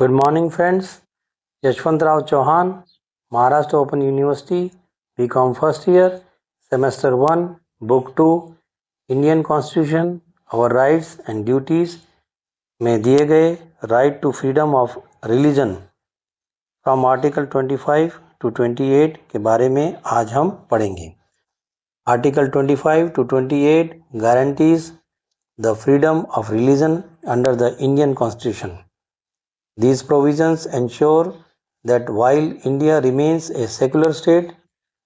Good morning, friends. Yashwantrao Chauhan, Maharashtra Open University, BCom first year, Semester 1, Book 2, Indian Constitution, Our Rights and Duties में दिए गए right to freedom of religion from article 25 to 28 के बारे में आज हम पढ़ेंगे। Article 25 to 28 guarantees the freedom of religion under the Indian Constitution. These provisions ensure that while India remains a secular state,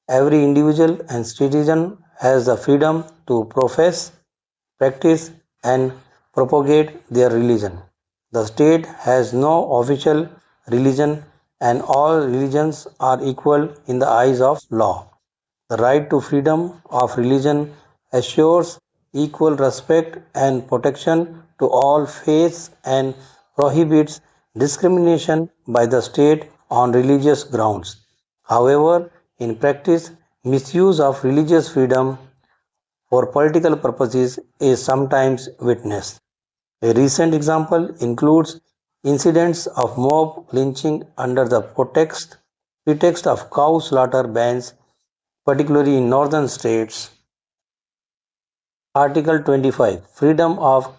every individual and citizen has the freedom to profess, practice, and propagate their religion. The state has no official religion, and all religions are equal in the eyes of law. The right to freedom of religion assures equal respect and protection to all faiths and prohibits discrimination by the state on religious grounds. However, in practice, misuse of religious freedom for political purposes is sometimes witnessed. A recent example includes incidents of mob lynching under the pretext of cow slaughter bans, particularly in northern states. Article 25 Freedom of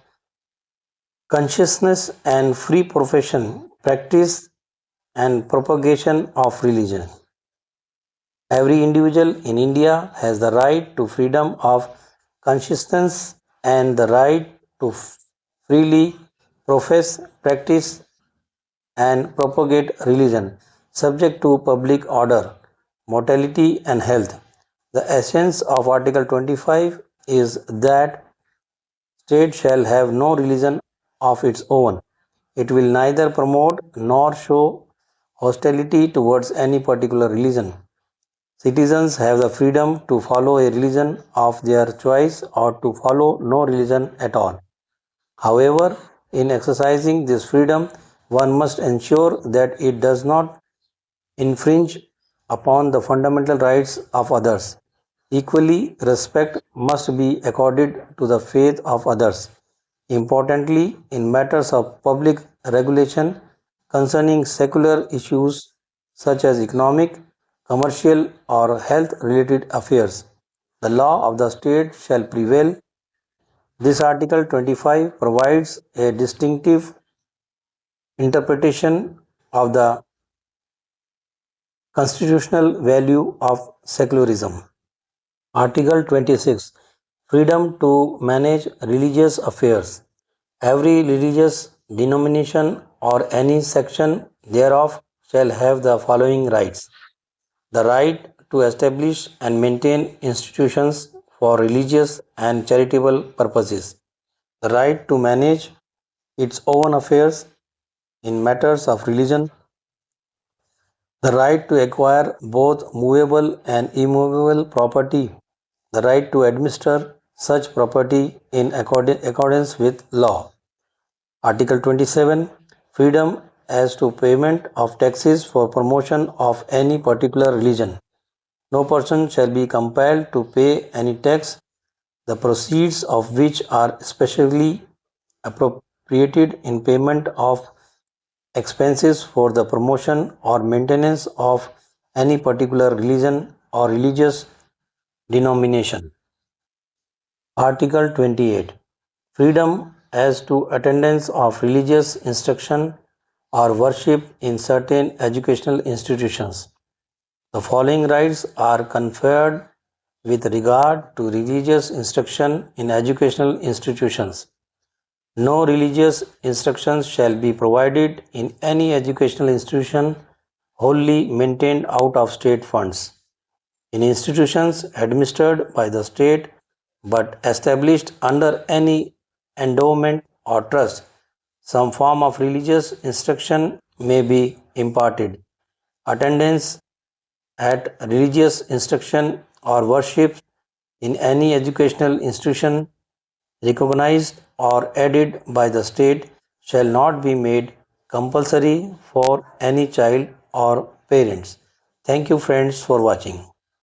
consciousness and free profession, practice, and propagation of religion. Every individual in India has the right to freedom of consciousness and the right to freely profess, practice, and propagate religion, subject to public order, mortality, and health. The essence of Article 25 is that state shall have no religion of its own. It will neither promote nor show hostility towards any particular religion. Citizens have the freedom to follow a religion of their choice or to follow no religion at all. However, in exercising this freedom, one must ensure that it does not infringe upon the fundamental rights of others. Equally, respect must be accorded to the faith of others. Importantly, in matters of public regulation concerning secular issues such as economic, commercial, or health related affairs, the law of the state shall prevail. This Article 25 provides a distinctive interpretation of the constitutional value of secularism. Article 26 Freedom to manage religious affairs. Every religious denomination or any section thereof shall have the following rights: the right to establish and maintain institutions for religious and charitable purposes, the right to manage its own affairs in matters of religion, the right to acquire both movable and immovable property, the right to administer such property in accordance with law. Article 27 Freedom as to payment of taxes for promotion of any particular religion. No person shall be compelled to pay any tax, the proceeds of which are specially appropriated in payment of expenses for the promotion or maintenance of any particular religion or religious denomination. Article 28 Freedom as to attendance of religious instruction or worship in certain educational institutions. The following rights are conferred with regard to religious instruction in educational institutions. No religious instructions shall be provided in any educational institution wholly maintained out of state funds. In institutions administered by the state but established under any endowment or trust, some form of religious instruction may be imparted. Attendance at religious instruction or worship in any educational institution recognized or aided by the state shall not be made compulsory for any child or parents. Thank you, friends, for watching.